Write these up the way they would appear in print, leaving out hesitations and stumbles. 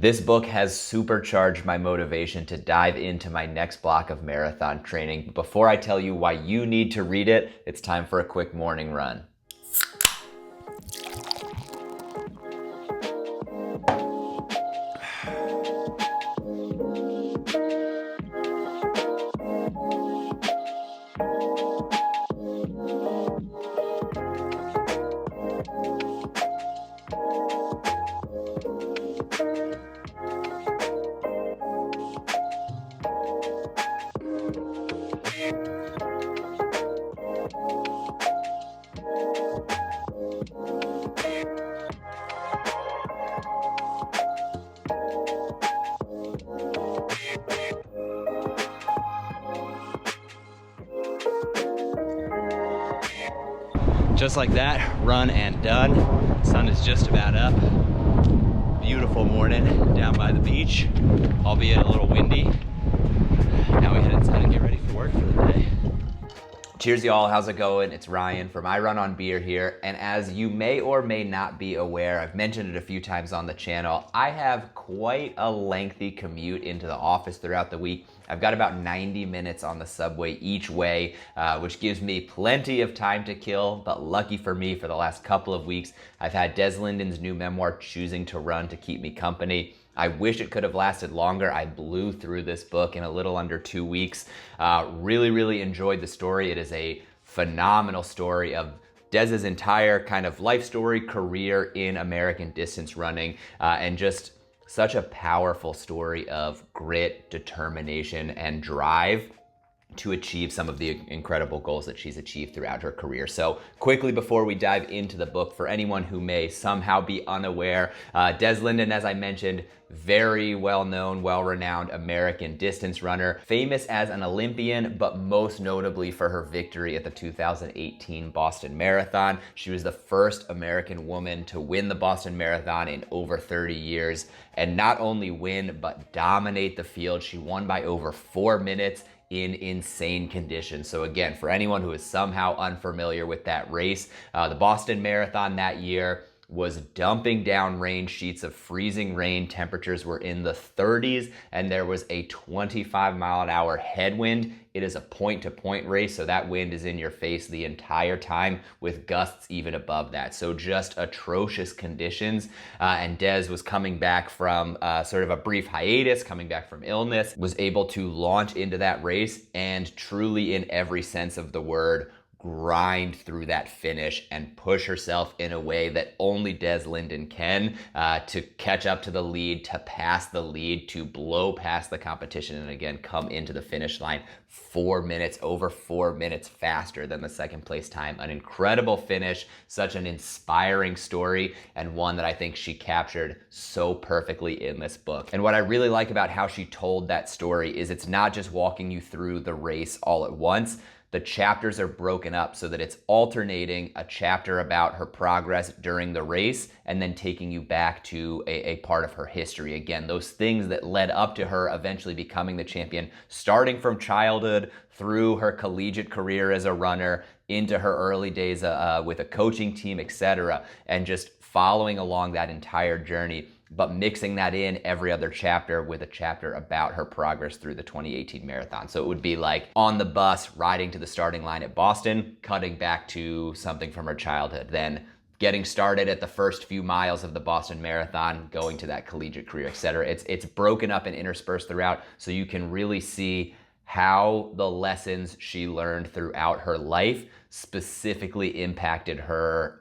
This book has supercharged my motivation to dive into my next block of marathon training. But before I tell you why you need to read it, it's time for a quick morning run. Just like that, run and done. Sun is just about up. Beautiful morning down by the beach, albeit a little windy. Now we head inside and get ready for work for the day. Cheers y'all, how's it going? It's Ryan from I Run on Beer here, and as you may or may not be aware, I've mentioned it a few times on the channel, I have quite a lengthy commute into the office throughout the week. I've got about 90 minutes on the subway each way, which gives me plenty of time to kill, but lucky for me, for the last couple of weeks, I've had Des Linden's new memoir, Choosing to Run, to keep me company. I wish it could have lasted longer. I blew through this book in a little under 2 weeks. Really enjoyed the story. It is a phenomenal story of Des's entire kind of life story, career in American distance running, and just such a powerful story of grit, determination, and drive to achieve some of the incredible goals that she's achieved throughout her career. So quickly before we dive into the book, for anyone who may somehow be unaware, Des Linden, as I mentioned, very well-known, well-renowned American distance runner, famous as an Olympian, but most notably for her victory at the 2018 Boston Marathon. She was the first American woman to win the Boston Marathon in over 30 years, and not only win, but dominate the field. She won by over 4 minutes in insane conditions. So again, for anyone who is somehow unfamiliar with that race, the Boston Marathon that year was dumping down rain sheets of freezing rain. Temperatures were in the 30s, and there was a 25-mile-an-hour headwind. It is a point-to-point race, so that wind is in your face the entire time, with gusts even above that. So just atrocious conditions. And Des was coming back from sort of a brief hiatus, coming back from illness, was able to launch into that race and truly, in every sense of the word, grind through that finish and push herself in a way that only Des Linden can, to catch up to the lead, to pass the lead, to blow past the competition, and again come into the finish line 4 minutes, over 4 minutes faster than the second place time. An incredible finish, such an inspiring story, and one that I think she captured so perfectly in this book. And what I really like about how she told that story is it's not just walking you through the race all at once. The chapters are broken up so that it's alternating a chapter about her progress during the race and then taking you back to a part of her history. Again, those things that led up to her eventually becoming the champion, starting from childhood through her collegiate career as a runner, into her early days with a coaching team, etc., and just following along that entire journey, but mixing that in every other chapter with a chapter about her progress through the 2018 marathon. So it would be like on the bus, riding to the starting line at Boston, cutting back to something from her childhood, then getting started at the first few miles of the Boston Marathon, going to that collegiate career, etc. It's broken up and interspersed throughout, so you can really see how the lessons she learned throughout her life specifically impacted her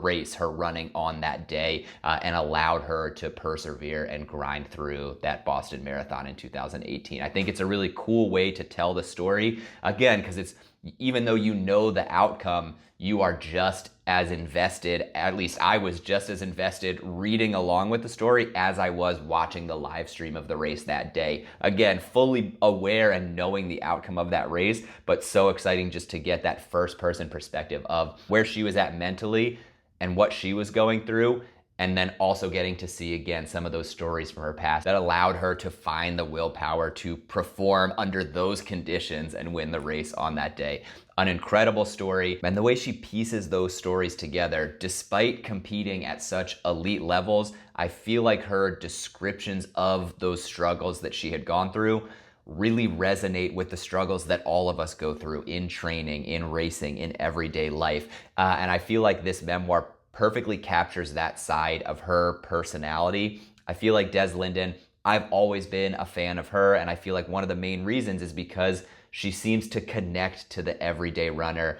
race, her running on that day, and allowed her to persevere and grind through that Boston Marathon in 2018. I think it's a really cool way to tell the story, again, because it's, even though you know the outcome, you are just as invested, at least I was just as invested reading along with the story as I was watching the live stream of the race that day. Again, fully aware and knowing the outcome of that race, but so exciting just to get that first person perspective of where she was at mentally and what she was going through, and then also getting to see again some of those stories from her past that allowed her to find the willpower to perform under those conditions and win the race on that day. An incredible story, and the way she pieces those stories together, despite competing at such elite levels, I feel like her descriptions of those struggles that she had gone through really resonate with the struggles that all of us go through in training, in racing, in everyday life. And I feel like this memoir perfectly captures that side of her personality. I feel like Des Linden, I've always been a fan of her, and I feel like one of the main reasons is because she seems to connect to the everyday runner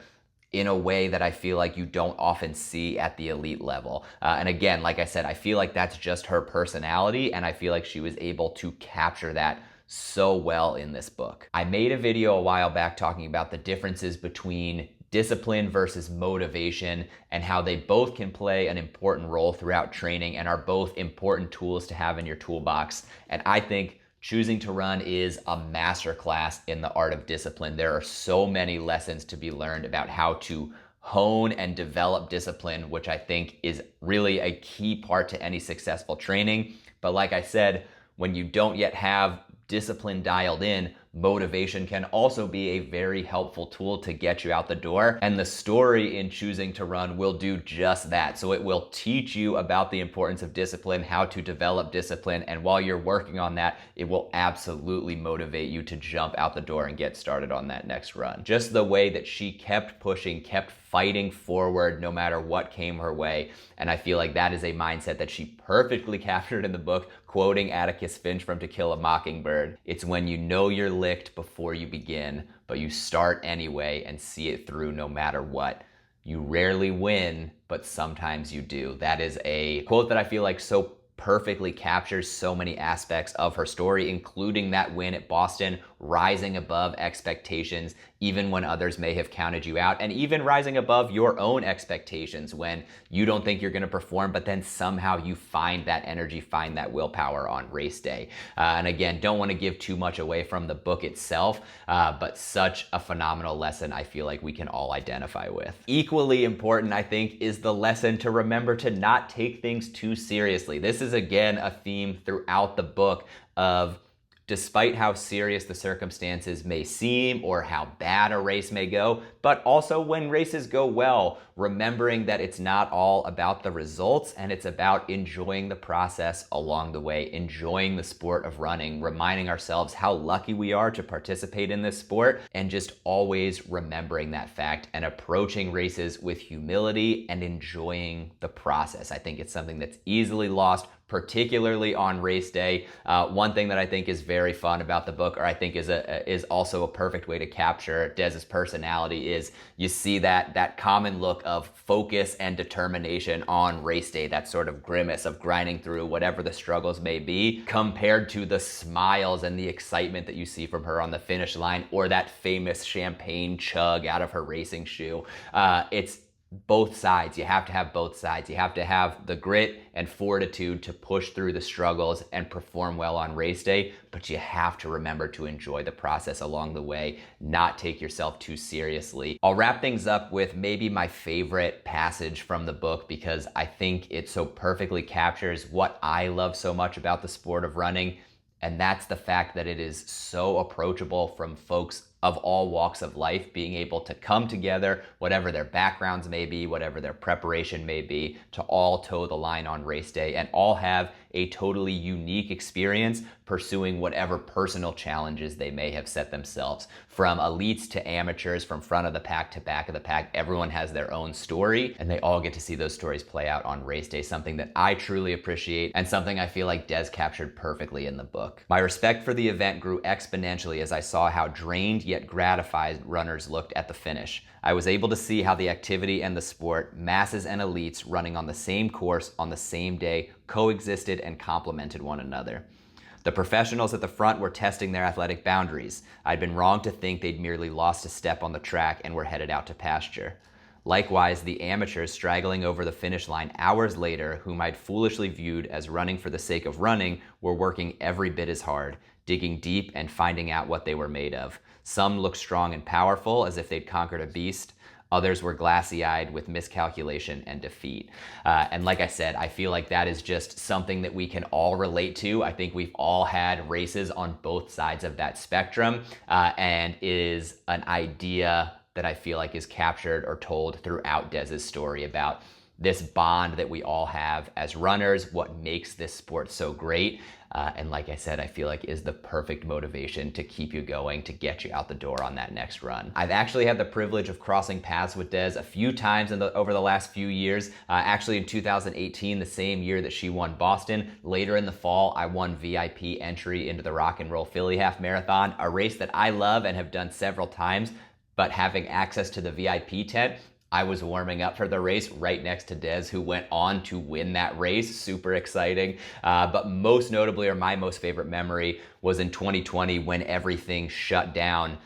in a way that I feel like you don't often see at the elite level. And again, like I said, I feel like that's just her personality, and I feel like she was able to capture that so well in this book. I made a video a while back talking about the differences between discipline versus motivation and how they both can play an important role throughout training and are both important tools to have in your toolbox. And I think Choosing to Run is a masterclass in the art of discipline. There are so many lessons to be learned about how to hone and develop discipline, which I think is really a key part to any successful training. But like I said, when you don't yet have discipline dialed in, motivation can also be a very helpful tool to get you out the door. And the story in Choosing to Run will do just that. So it will teach you about the importance of discipline, how to develop discipline. And while you're working on that, it will absolutely motivate you to jump out the door and get started on that next run. Just the way that she kept pushing, kept fighting forward no matter what came her way. And I feel like that is a mindset that she perfectly captured in the book, quoting Atticus Finch from To Kill a Mockingbird. It's when you know you're licked before you begin, but you start anyway and see it through no matter what. You rarely win, but sometimes you do. That is a quote that I feel like so perfectly captures so many aspects of her story, including that win at Boston, rising above expectations, even when others may have counted you out, and even rising above your own expectations when you don't think you're gonna perform, but then somehow you find that energy, find that willpower on race day. And again, don't wanna give too much away from the book itself, but such a phenomenal lesson I feel like we can all identify with. Equally important, I think, is the lesson to remember to not take things too seriously. This is again a theme throughout the book of, despite how serious the circumstances may seem or how bad a race may go, but also when races go well, remembering that it's not all about the results and it's about enjoying the process along the way, enjoying the sport of running, reminding ourselves how lucky we are to participate in this sport, and just always remembering that fact and approaching races with humility and enjoying the process. I think it's something that's easily lost, particularly on race day. One thing that I think is very fun about the book, or I think is also a perfect way to capture Des's personality, is you see that common look of focus and determination on race day, that sort of grimace of grinding through whatever the struggles may be, compared to the smiles and the excitement that you see from her on the finish line, or that famous champagne chug out of her racing shoe. It's both sides. You have to have both sides. You have to have the grit and fortitude to push through the struggles and perform well on race day, but you have to remember to enjoy the process along the way, not take yourself too seriously. I'll wrap things up with maybe my favorite passage from the book, because I think it so perfectly captures what I love so much about the sport of running, and that's the fact that it is so approachable from folks of all walks of life, being able to come together, whatever their backgrounds may be, whatever their preparation may be, to all toe the line on race day and all have a totally unique experience pursuing whatever personal challenges they may have set themselves. From elites to amateurs, from front of the pack to back of the pack, everyone has their own story, and they all get to see those stories play out on race day, something that I truly appreciate and something I feel like Des captured perfectly in the book. My respect for the event grew exponentially as I saw how drained yet gratified runners looked at the finish. I was able to see how the activity and the sport, masses and elites running on the same course on the same day, coexisted and complemented one another. The professionals at the front were testing their athletic boundaries. I'd been wrong to think they'd merely lost a step on the track and were headed out to pasture. Likewise, the amateurs straggling over the finish line hours later, whom I'd foolishly viewed as running for the sake of running, were working every bit as hard, digging deep and finding out what they were made of. Some looked strong and powerful, as if they'd conquered a beast. Others were glassy-eyed with miscalculation and defeat. And like I said, I feel like that is just something that we can all relate to. I think we've all had races on both sides of that spectrum, and is an idea that I feel like is captured or told throughout Des's story about this bond that we all have as runners, what makes this sport so great. And like I said, I feel like is the perfect motivation to keep you going, to get you out the door on that next run. I've actually had the privilege of crossing paths with Des a few times over the last few years. Actually in 2018, the same year that she won Boston, later in the fall, I won VIP entry into the Rock and Roll Philly Half Marathon, a race that I love and have done several times, but having access to the VIP tent, I was warming up for the race right next to Des, who went on to win that race. Super exciting. But most notably, or my most favorite memory, was in 2020 when everything shut down.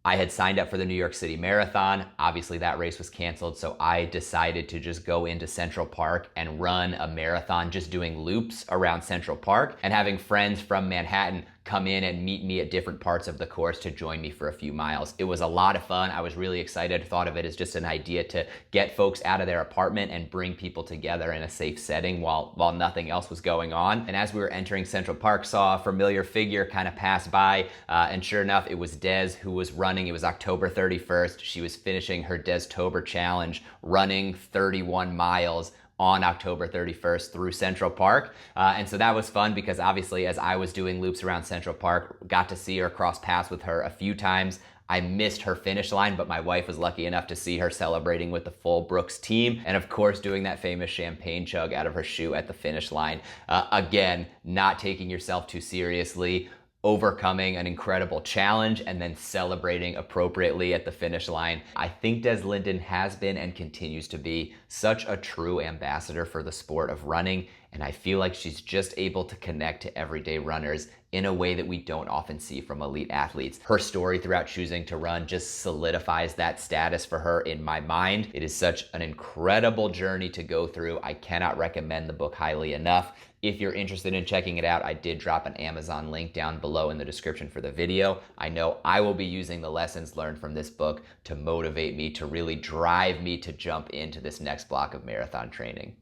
I had signed up for the New York City Marathon. Obviously that race was canceled, so I decided to just go into Central Park and run a marathon, just doing loops around Central Park and having friends from Manhattan come in and meet me at different parts of the course to join me for a few miles. It was a lot of fun. I was really excited. Thought of it as just an idea to get folks out of their apartment and bring people together in a safe setting while nothing else was going on. And as we were entering Central Park, saw a familiar figure kind of pass by, and sure enough, it was Des who was running. It was October 31st. She was finishing her Des-tober challenge, running 31 miles on October 31st through Central Park. And so that was fun because obviously as I was doing loops around Central Park, got to see her, cross paths with her a few times. I missed her finish line, but my wife was lucky enough to see her celebrating with the full Brooks team. And of course, doing that famous champagne chug out of her shoe at the finish line. Again, not taking yourself too seriously, overcoming an incredible challenge and then celebrating appropriately at the finish line. I think Des Linden has been and continues to be such a true ambassador for the sport of running, and I feel like she's just able to connect to everyday runners in a way that we don't often see from elite athletes. Her story throughout choosing to run just solidifies that status for her in my mind. It is such an incredible journey to go through. I cannot recommend the book highly enough. If you're interested in checking it out, I did drop an Amazon link down below in the description for the video. I know I will be using the lessons learned from this book to motivate me, to really drive me to jump into this next block of marathon training.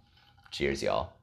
Cheers, y'all.